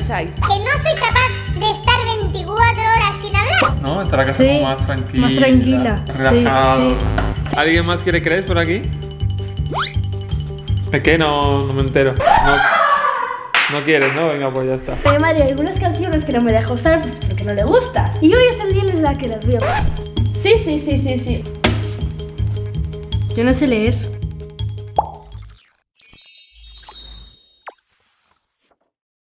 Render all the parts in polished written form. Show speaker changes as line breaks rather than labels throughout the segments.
pensáis?
¿Que no soy capaz de estar 24 horas sin hablar?
No, estará casa
Sí,
como más tranquila.
más tranquila.
Relajado.
Sí,
¿Alguien más quiere creer por aquí? ¿Es que no me entero? No quieres, ¿no? Venga, pues ya está.
Mario, hay algunas canciones que no me deja usar pues porque no le gusta. Y hoy es el día en el que las voy a poner. Sí. Yo no sé leer.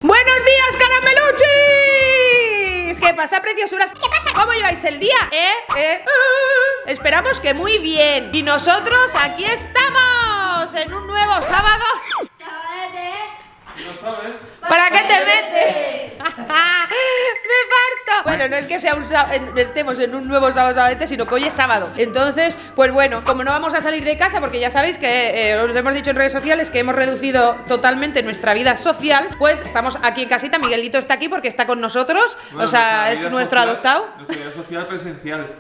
¡Buenos días, carameluchis! ¿Qué pasa, preciosuras? ¿Qué pasa? ¿Cómo lleváis el día? Esperamos que muy bien. Y nosotros aquí estamos en un nuevo sábado.
¿No sabes?
¿Para qué te metes? ¡Me parto! Bueno, no es que estemos en un nuevo sábado sabadete, sino que hoy es sábado. Entonces, pues bueno, como no vamos a salir de casa, porque ya sabéis que os hemos dicho en redes sociales que hemos reducido totalmente nuestra vida social, pues estamos aquí en casita. Miguelito está aquí porque está con nosotros.
Bueno,
o sea,
nuestra
es
vida
nuestro
social-
adoptado.
Nuestra vida social presencial.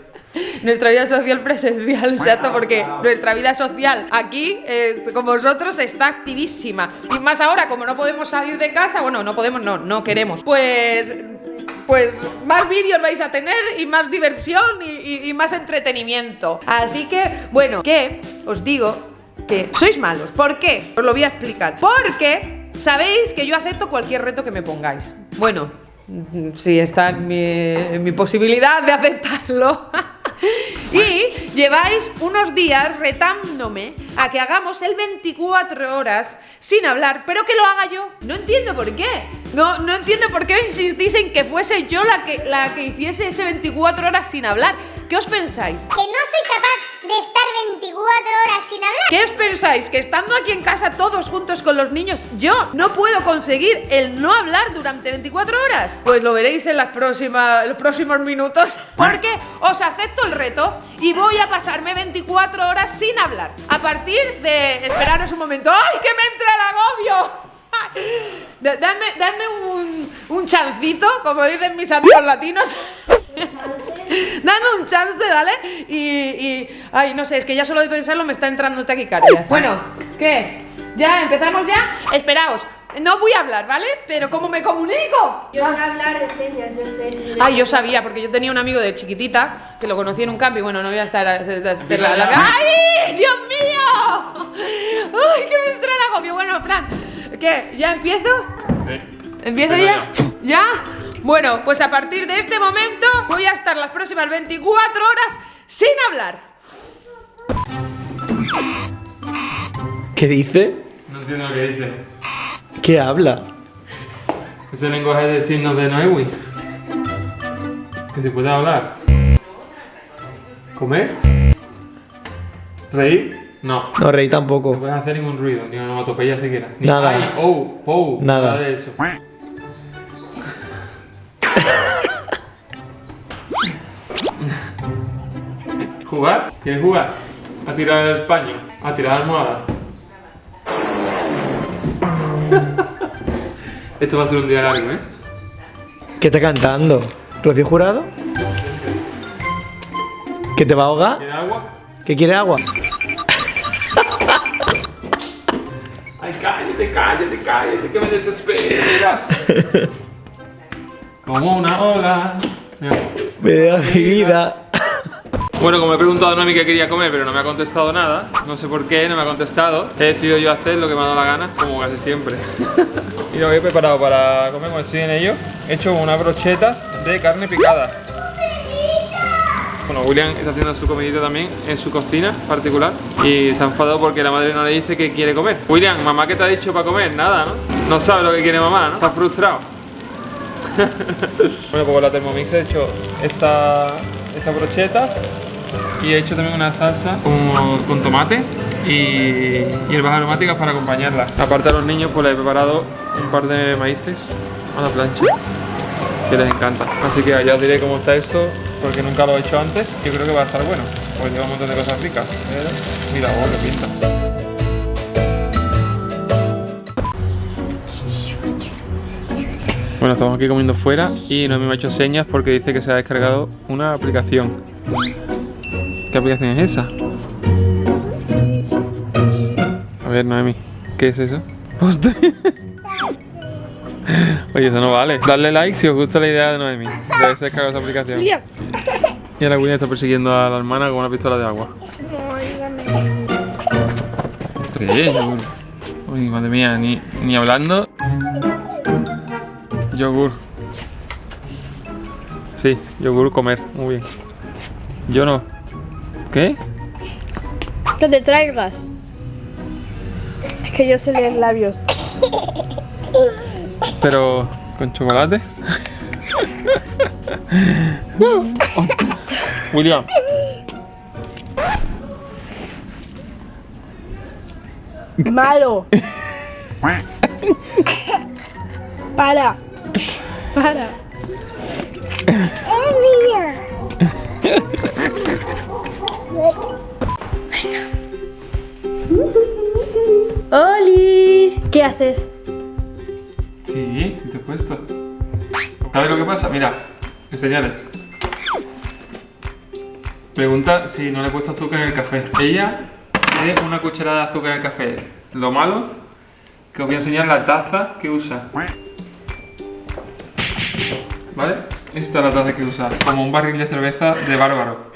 Nuestra vida social presencial, exacto, porque nuestra vida social aquí, con vosotros, está activísima. Y más ahora, como no podemos salir de casa, bueno, no queremos, pues más vídeos vais a tener y más diversión y más entretenimiento. Así que, bueno, que os digo que sois malos. ¿Por qué? Os lo voy a explicar. Porque sabéis que yo acepto cualquier reto que me pongáis. Bueno, sí, está en mi posibilidad de aceptarlo. Y lleváis unos días retándome a que hagamos el 24 horas sin hablar, pero que lo haga yo. No entiendo por qué. No entiendo por qué insistís en que fuese yo la que hiciese ese 24 horas sin hablar. ¿Qué os pensáis?
¿Que no soy capaz de estar 24 horas sin hablar?
¿Qué os pensáis? ¿Que estando aquí en casa todos juntos con los niños, yo no puedo conseguir el no hablar durante 24 horas? Pues lo veréis en los próximos minutos, porque os acepto el reto y voy a pasarme 24 horas sin hablar. A partir de... Esperaros un momento. ¡Ay, que me entra el agobio! Dadme un chancito, como dicen mis amigos latinos. Dame un chance, ¿vale? Ay, no sé, es que ya solo de pensarlo me está entrando taquicardia. Bueno, ¿qué? ¿Ya? ¿Empezamos ya? Esperaos, no voy a hablar, ¿vale? Pero ¿cómo me comunico?
Yo sé hablar de señas, yo sé.
Ay, yo sabía, porque yo tenía un amigo de chiquitita que lo conocí en un campo y bueno, no voy a hacer la larga. ¡Ay, Dios mío! ¡Ay, que me entra el agobio! Bueno, Fran, ¿qué? ¿Ya empiezo?
Sí.
¿Empiezo ya? ¿Ya? Bueno, pues a partir de este momento voy a estar las próximas 24 horas sin hablar.
¿Qué dice?
No entiendo lo que dice.
¿Qué habla?
Es el lenguaje de signos de Noewi. Que se puede hablar. ¿Comer? ¿Reír? No.
No reí
No
tampoco.
puedes hacer ningún ruido, ni onomatopeya siquiera. Ni
Nada.
ay, oh, pou,
Nada.
de eso. ¿Jugar? ¿Quieres jugar? A tirar el paño, a tirar la almohada. Esto va a ser un día largo, ¿eh?
¿Qué está cantando? ¿Rocío Jurado? ¿Que te va a ahogar?
¿Quieres agua?
¿Que quiere agua?
Ay, cállate, que me desesperas. Como una ola. Mira.
Me da mi vida.
Bueno, como he preguntado a Noemi qué quería comer, pero no me ha contestado nada. No sé por qué, no me ha contestado. He decidido yo hacer lo que me ha dado la gana, como casi siempre. Y lo que he preparado para comer, como estoy en ello, he hecho unas brochetas de carne picada. Bueno, William está haciendo su comidita también en su cocina particular y está enfadado porque la madre no le dice qué quiere comer. William, ¿mamá qué te ha dicho para comer? Nada, ¿no? No sabe lo que quiere mamá, ¿no? Está frustrado. Bueno, pues con la Thermomix he hecho estas brochetas y he hecho también una salsa con tomate y hierbas aromáticas para acompañarla. Aparte a los niños pues les he preparado un par de maíces a la plancha que les encanta. Así que ya os diré cómo está esto porque nunca lo he hecho antes. Yo creo que va a estar bueno, pues lleva un montón de cosas ricas. Pero mira, qué pinta. Bueno, estamos aquí comiendo fuera y Noemi me ha hecho señas porque dice que se ha descargado una aplicación. ¿Qué aplicación es esa? A ver, Noemi, ¿qué es eso? Oye, eso no vale. Dadle like si os gusta la idea de Noemi. Debes descargar esa aplicación. Y ahora Winnie está persiguiendo a la hermana con una pistola de agua. ¿Esto qué es? Yogur. Uy, madre mía, ni hablando. Yogur. Sí, yogur comer. Muy bien. Yo no. ¿Qué?
Que te traigas. Es que yo sé leer labios.
Pero con chocolate. William.
Malo. Para. ¡Oli! ¿Qué haces?
Sí, te he puesto. ¿Sabes lo que pasa? Mira, enseñales. Pregunta si no le he puesto azúcar en el café. Ella tiene una cucharada de azúcar en el café. Lo malo, que os voy a enseñar la taza que usa. ¿Vale? Esta es la taza que usa, como un barril de cerveza de bárbaro.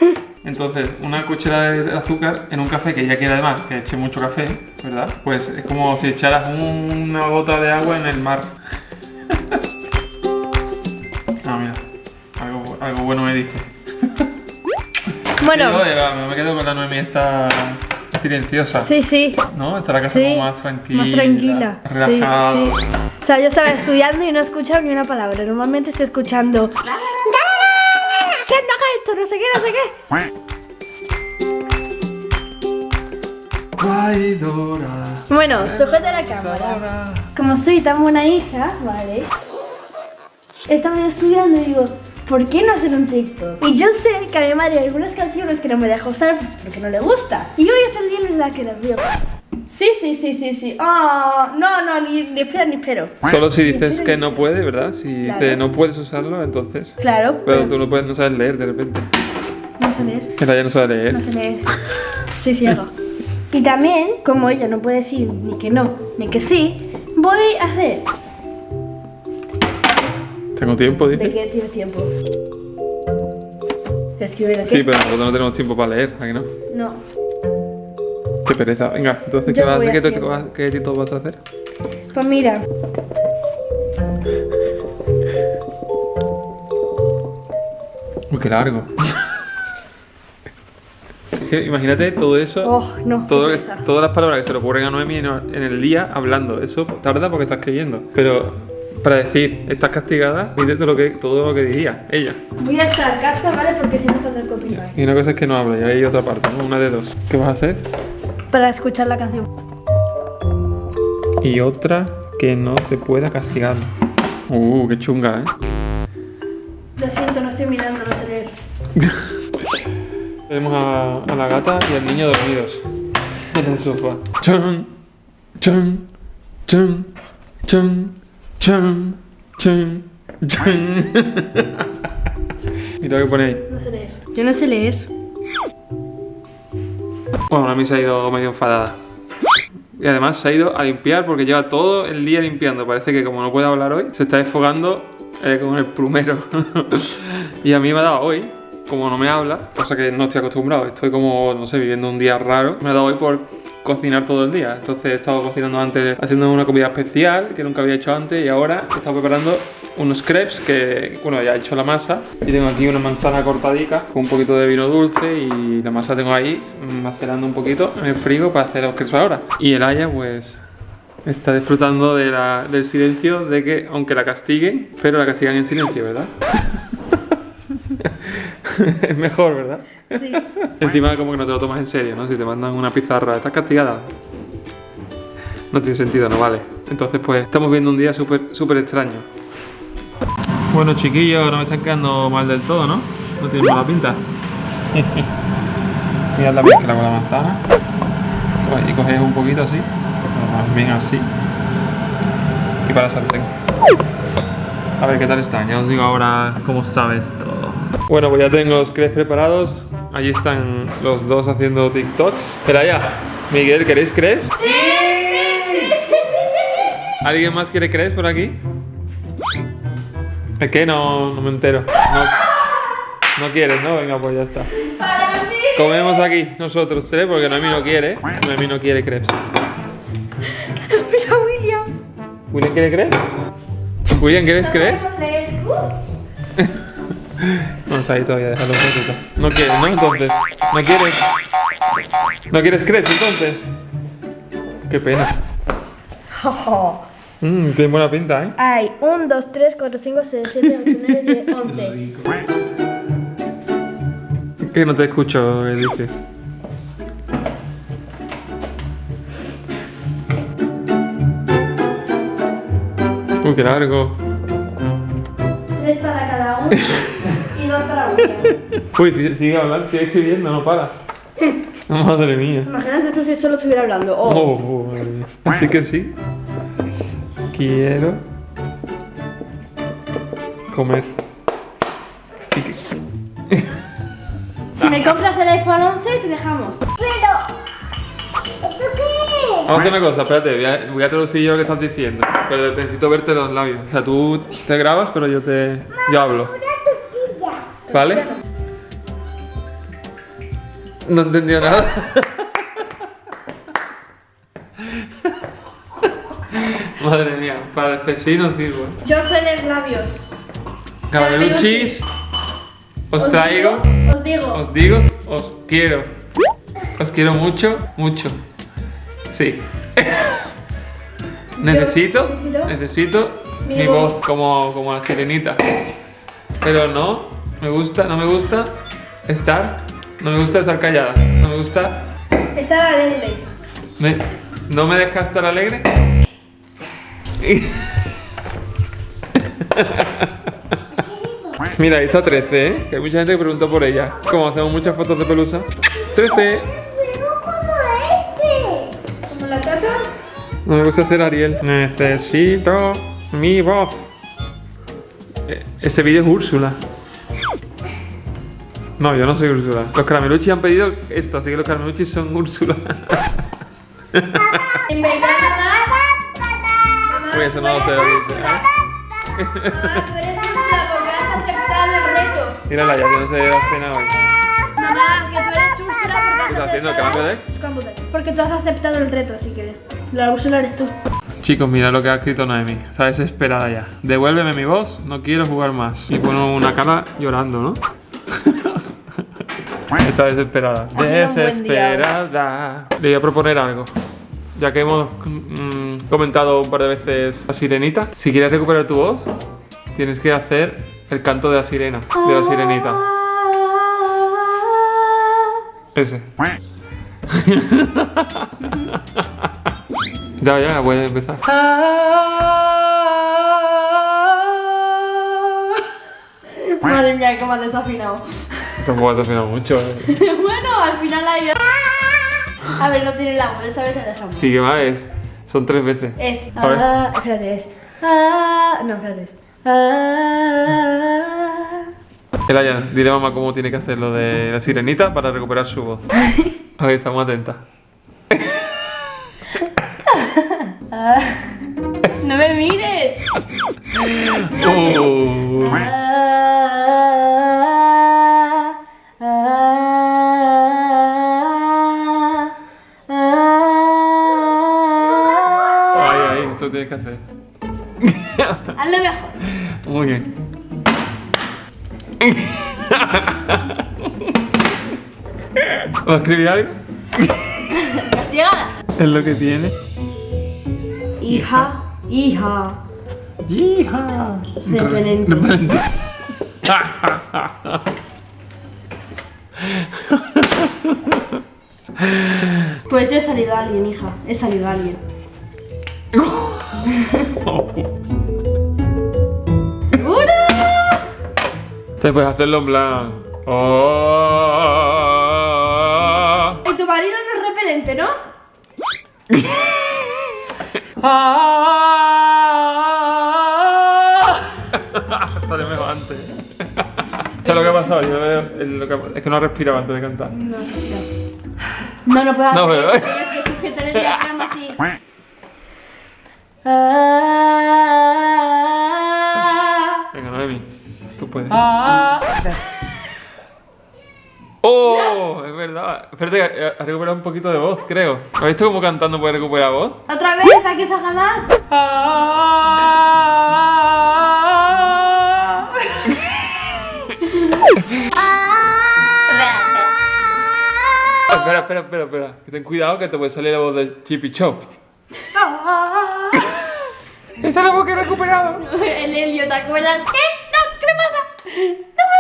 Entonces, una cucharada de azúcar en un café que ella quiere además que eche mucho café, ¿verdad? Pues es como si echaras una gota de agua en el mar. Ah, mira, algo bueno me dice.
Bueno.
Sí, me quedo con la Noemi esta silenciosa.
Sí.
¿No? Está la casa como más tranquila.
Más tranquila.
Relajada.
Sí. O sea, yo estaba estudiando y no he escuchado ni una palabra. Normalmente estoy escuchando. ¡No hagas esto! No sé qué.
Ay, Dora.
Bueno, sujeta la cámara. Como soy tan buena hija, vale. Estaba estudiando y digo, ¿por qué no hacer un TikTok? Y yo sé que a mi madre hay algunas canciones que no me deja usar pues porque no le gusta. Y hoy es el día en el que las veo. Sí. Oh, no, ni espero.
Solo si dices que no puede, ¿verdad? Si
Claro.
dice no puedes usarlo, entonces.
Claro.
Pero tú no sabes leer de repente.
No sé leer.
Ella ya no sabe leer.
No sé leer. Soy ciega. Y también, como ella no puede decir ni que no, ni que sí, voy a hacer.
Tengo tiempo,
¿De
dice.
qué tienes tiempo? ¿Escribir aquí?
Sí, pero nosotros no tenemos tiempo para leer, ¿a que no?
No.
Qué pereza. Venga, entonces,
Yo voy
¿qué
haciendo.
TikTok vas a hacer?
Pues mira.
Uy, qué largo. Es que imagínate todo eso.
Oh, no.
Todas
qué pereza.
las palabras que se le ocurren a Noemi en el día hablando. Eso tarda porque está escribiendo. Pero para decir, estás castigada, dice todo lo que diría ella.
Voy a estar casca, ¿vale? Porque si no saldrá el copyright.
Y una cosa es que no habla, y hay otra parte, ¿no? Una de dos. ¿Qué vas a hacer?
Para escuchar la canción.
Y otra que no te pueda castigar. Qué chunga, ¿eh?
Lo siento, no estoy mirando, no sé leer.
Vemos a la gata y al niño dormidos en el sofá. Chun, chun, chun, chun, chun, chun, chun. Mira lo que pone ahí.
No sé leer. Yo no sé leer.
Bueno, a mí se ha ido medio enfadada. Y además se ha ido a limpiar porque lleva todo el día limpiando. Parece que como no puede hablar hoy, se está desfogando con el plumero. Y a mí me ha dado hoy, como no me habla, cosa que no estoy acostumbrado, estoy como, no sé, viviendo un día raro. Me ha dado hoy por cocinar todo el día. Entonces he estado cocinando antes, haciendo una comida especial que nunca había hecho antes. Y ahora he estado preparando unos crepes que, bueno, ya he hecho la masa. Y tengo aquí una manzana cortadica con un poquito de vino dulce. Y la masa tengo ahí macerando un poquito en el frigo para hacer los crepes ahora. Y el Aya, pues, está disfrutando del silencio de que, aunque la castiguen, pero la castigan en silencio, ¿verdad? Es mejor, ¿verdad?
Sí.
Encima como que no te lo tomas en serio, ¿no? Si te mandan una pizarra, ¿estás castigada? No tiene sentido, no vale. Entonces pues estamos viendo un día súper extraño. Bueno, chiquillos, no me están quedando mal del todo, ¿no? No tienen mala pinta. Mirad la mezcla con la manzana. Y coges un poquito así, o más bien así. Y para la sartén. A ver qué tal están, ya os digo ahora cómo sabe esto. Bueno, pues ya tengo los crepes preparados. Allí están los dos haciendo TikToks. Espera ya, Miguel, ¿queréis crepes? ¡Sí! ¿Alguien más quiere crepes por aquí? Es que no me entero. No quieres, ¿no? Venga, pues ya está.
Para mí.
Comemos aquí nosotros tres porque Noemí no quiere. Noemí no quiere crepes.
Mira, William.
¿William quiere crepes? William, ¿quieres crepes?
Podemos leer.
No está ahí todavía, déjalo un poquito. No quieres, ¿no? Entonces. ¿No quieres? ¿No quieres crepes entonces? Qué pena. Tiene buena pinta, ¿eh?
Hay 1, 2, 3, 4, 5, 6, 7, 8, 9, 10, 11.
Que no te escucho, ¿qué dices? Uy, qué largo.
3 para cada uno y 2 para William.
Uy, sigue hablando, sigue escribiendo, no para. Madre mía.
Imagínate tú si solo estuviera hablando.
Madre mía. Así que sí. Quiero comer.
Si me compras el iPhone 11, te dejamos.
¿Esto qué?
Vamos a hacer una cosa, espérate, voy a traducir yo lo que estás diciendo. Pero necesito verte los labios. O sea, tú te grabas, pero yo hablo.
Una tortilla.
¿Vale? No he entendido nada. Madre mía, para el sí no sirvo.
Yo sé leer labios.
Carameluchis, os traigo,
Os digo.
os quiero. Os quiero mucho, mucho. Sí. Necesito mi voz como la sirenita. Pero no me gusta estar callada. No me gusta.
Estar alegre.
¿No me deja estar alegre? Mira, ahí está 13, ¿eh? Que hay mucha gente que preguntó por ella. Como hacemos muchas fotos de pelusa. 13.
Pero como este.
¿Como la tata?
No me gusta ser Ariel. Necesito mi voz. Este vídeo es Úrsula. No, yo no soy Úrsula. Los carameluchis han pedido esto, así que los carameluchis son Úrsula.
En verdad, mamá.
Uy, eso no lo sé.
Mamá, tú eres Úrsula porque has aceptado el reto.
Mírala, ya que no se da cena hoy.
Mamá, que tú eres Úrsula porque
¿Qué estás haciendo? ¿Cambio de?
Porque tú has aceptado el reto, así que la Úrsula eres tú.
Chicos, mira lo que ha escrito Noemi. Está desesperada ya. Devuélveme mi voz, no quiero jugar más. Y pone una cara llorando, ¿no? Está desesperada.
sido un buen día hoy.
Desesperada. Le voy a proponer algo. Ya que hemos comentado un par de veces la sirenita, si quieres recuperar tu voz, tienes que hacer el canto de la sirena, de la sirenita. Ese. Ya, puedes empezar.
Madre mía, cómo has desafinado.
Tampoco has afinado mucho.
Bueno, al final ha ido. A ver, no tiene la voz, esta vez se dejamos.
Sí, que va, son 3 veces.
Es.
A ver.
Espérate, es. No, espérate, es.
Elaya, dile a mamá cómo tiene que hacer lo de la sirenita para recuperar su voz. A ver, estamos atentas.
No me mires.
Ahí, eso tienes que hacer.
Hazlo mejor.
Muy bien. ¿Va a escribir algo?
Castigada.
Es lo que tiene.
Hija.
¡Hija!
Repelente.
Repelente.
Pues yo he salido a alguien, hija. He salido a alguien. ¿Seguro?
Te puedes hacerlo en plan. Oh.
Y tu marido no es repelente, ¿no?
Sale mejor antes. ¿Sabes lo que ha pasado? Es que no respiraba antes de cantar.
No, respira. No puedes hacer
No, pero-
eso. Tienes que sujetar el diafragma así.
Venga, Noemi, tú puedes. ¡Oh! Es verdad. Espérate, ha recuperado un poquito de voz, creo. ¿Has visto cómo cantando puede recuperar voz?
Otra vez, a que salga más.
Espera. Que ten cuidado que te puede salir la voz de Chippy Chop. Esa es la voz que he recuperado.
El Helio, ¿te acuerdas? ¿Qué? No, ¿qué le pasa? No me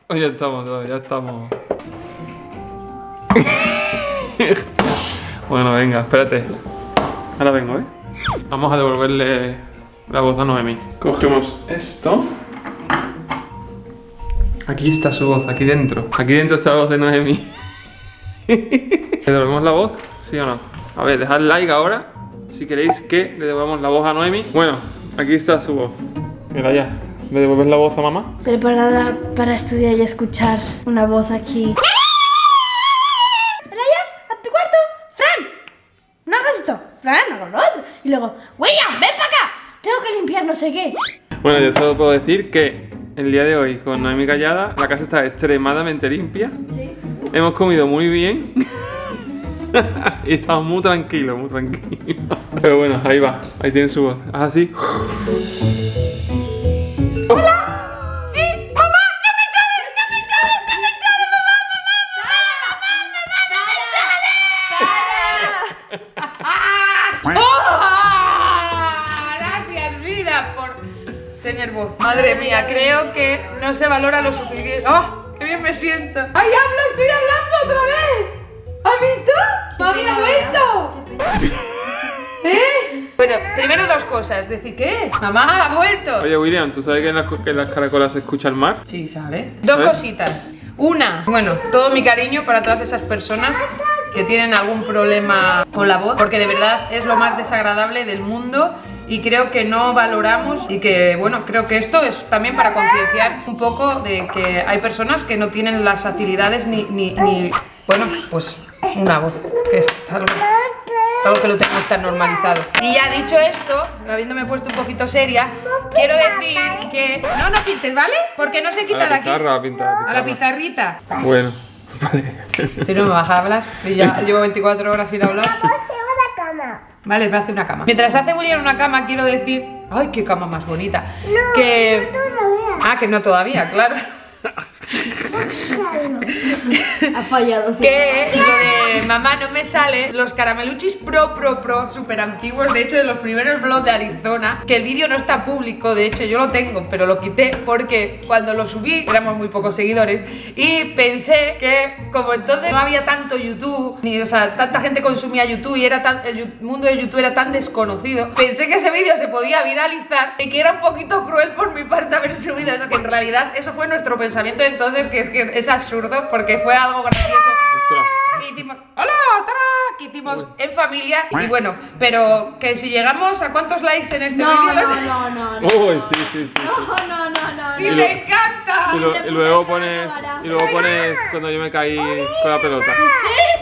Oh, ya estamos. Bueno, venga, espérate. Ahora vengo, ¿eh? Vamos a devolverle la voz a Noemi. Cogemos esto. Aquí está su voz, aquí dentro. Aquí dentro está la voz de Noemi. ¿Le devolvemos la voz? ¿Sí o no? A ver, dejad like ahora si queréis que le devolvamos la voz a Noemi. Bueno, aquí está su voz. Mira ya. ¿Me devuelves la voz a mamá?
Preparada para estudiar y escuchar una voz aquí. ¡Raya! ¡A tu cuarto! ¡Fran! ¡No hagas esto! ¡Fran, no hagas lo otro! Y luego, ¡William, ven para acá! Tengo que limpiar no sé qué.
Bueno, yo solo puedo decir que el día de hoy con Noemi callada, la casa está extremadamente limpia.
Sí.
Hemos comido muy bien. Y estamos muy tranquilos, Pero bueno, ahí va, ahí tiene su voz. Haz así.
Gracias, vida, por tener voz. Madre mía, creo que no se valora lo suficiente. ¡Oh! ¡Qué bien me siento! ¡Ay, hablo! ¡Estoy hablando otra vez! ¿Has visto? ¡Mami ha vuelto! ¿Eh? Bueno, primero dos cosas. Decir, ¿qué? ¡Mamá ha vuelto!
Oye, William, ¿tú sabes que en las caracolas se escucha el mar?
Sí, sale. Dos cositas. Una, bueno, todo mi cariño para todas esas personas que tienen algún problema con la voz, porque de verdad es lo más desagradable del mundo y creo que no valoramos y que, bueno, creo que esto es también para concienciar un poco de que hay personas que no tienen las facilidades ni bueno, pues una voz, que es algo que lo tenemos tan normalizado. Y ya dicho esto, habiéndome puesto un poquito seria, quiero decir que no pintes, ¿vale? Porque no se quita de aquí. A la pizarrita.
Bueno, vale.
Si no me vas a hablar, y ya llevo 24 horas sin hablar. Vale, voy a hacer una cama. Mientras hace William una cama, quiero decir... ¡Ay, qué cama más bonita! Que... Ah, que no todavía, claro.
Ha fallado, sí.
Que lo de mamá no me sale, los carameluchis pro, súper antiguos, de hecho de los primeros vlogs de Arizona, que el vídeo no está público, de hecho yo lo tengo, pero lo quité porque cuando lo subí éramos muy pocos seguidores y pensé que como entonces no había tanto YouTube, ni o sea, tanta gente consumía YouTube y era el mundo de YouTube era tan desconocido, pensé que ese vídeo se podía viralizar y que era un poquito cruel por mi parte haber subido eso, que en realidad eso fue nuestro pensamiento entonces, que es absurdo porque fue algo gracioso. Que hicimos, ¡hola! ¡Tara! Que hicimos en familia y bueno, pero que si llegamos a cuántos likes en este vídeo
No.
Uy, sí.
No.
¡Sí, me encanta!
Y luego pones cuando yo me caí con la pelota.
Sí.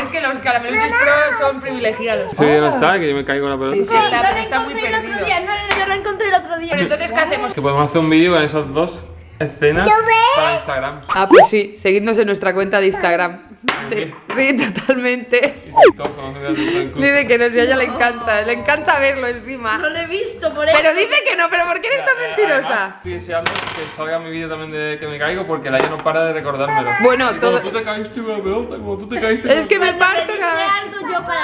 Es que los carameluchos pro son privilegiados.
Ese vídeo no está, que yo me caí con la pelota.
Sí,
Sí,
está,
yo
pero
lo
está muy
encontré el otro
perdido.
día. No, yo lo encontré el otro día.
Pero entonces, ¿qué hacemos?
Que podemos hacer un vídeo con esas dos escenas para Instagram.
Ah, pues sí, seguidnos en nuestra cuenta de Instagram. Sí, totalmente.
Y TikTok, vamos a subir a TikTok incluso.
Dice que no, si a ella le encanta verlo encima.
No lo he visto por eso.
Pero dice que no, pero ¿por qué eres tan
Además,
mentirosa?
estoy deseando que salga mi vídeo también de que me caigo porque la ya no para de recordármelo.
Bueno,
Y
todo...
Como tú te caíste con la pelota, como tú te caíste.
Es que me parto
Dice
cada vez.
algo yo para...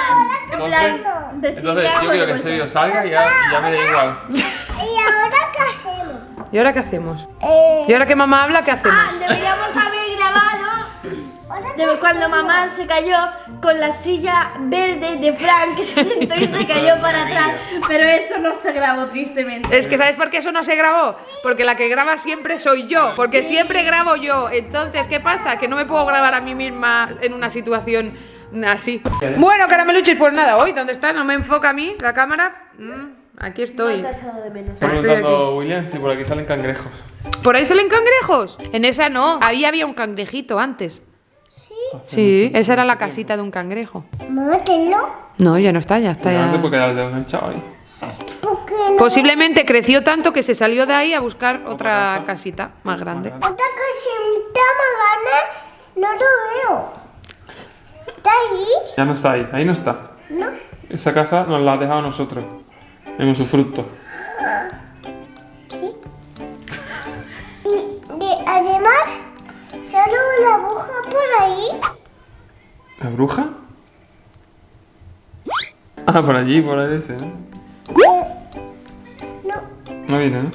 En plan, decirle
Entonces yo
algo
quiero
de
que ese
cosa.
vídeo salga y ya me da igual.
¿Y ahora qué hacemos?
¿Y ahora qué hacemos? ¿Y ahora que mamá habla, qué hacemos?
Deberíamos haber grabado cuando mamá se cayó con la silla verde de Frank que se sentó y se cayó para atrás. Pero eso no se grabó tristemente.
Es que ¿sabes por qué eso no se grabó? Porque la que graba siempre soy yo, porque siempre grabo yo. Entonces, ¿qué pasa? Que no me puedo grabar a mí misma en una situación así. Bueno, carameluchis, pues nada, hoy, ¿dónde está? ¿No me enfoca a mí la cámara? Aquí estoy.
Me ha echado de menos.
Está
Estoy
preguntando William si por aquí salen cangrejos.
¿Por ahí salen cangrejos? En esa no, ahí había un cangrejito antes. Sí, esa era la casita de un cangrejo.
Mamá, ¿qué no?
No, ya no está, ya está.
No sé
Ya.
por qué el dedo enganchado ahí.
¿Por qué?
Posiblemente creció tanto que se salió de ahí a buscar otra casita más grande.
Otra casita más grande, no lo veo. ¿Está ahí?
Ya no está ahí, ahí no está.
No.
Esa casa nos la ha dejado a nosotros, en usufructo.
Además, solo la bruja por ahí.
¿La bruja? Ah, por allí, por ahí ese, ¿no?
No.
No viene, ¿no?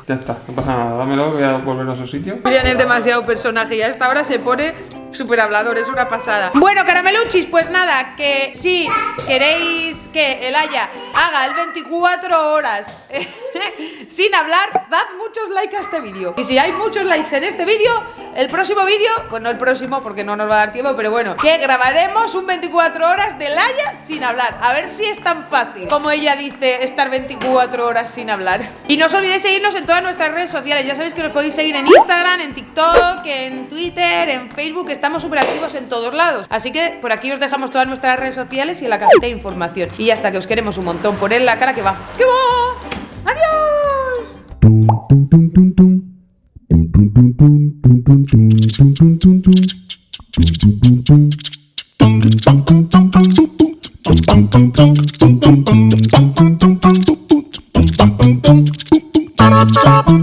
Ya está, no pasa nada, dámelo, voy a volver a su sitio.
Julián es demasiado personaje y a esta hora se pone súper hablador, es una pasada. Bueno, carameluchis, pues nada, que si queréis que el Aya haga el 24 horas sin hablar, dad muchos likes a este vídeo. Y si hay muchos likes en este vídeo, el próximo vídeo, pues no el próximo porque no nos va a dar tiempo, pero bueno, que grabaremos un 24 horas del Aya sin hablar. A ver si es tan fácil como ella dice estar 24 horas sin hablar. Y no os olvidéis seguirnos en todas nuestras redes sociales. Ya sabéis que nos podéis seguir en Instagram, en TikTok, en Twitter, en Facebook. Estamos súper activos en todos lados. Así que por aquí os dejamos todas nuestras redes sociales y en la cajita de información. Y ya está, que os queremos un montón. Poned la cara que va. ¡Que va! ¡Adiós!
Ba-da-ba-ba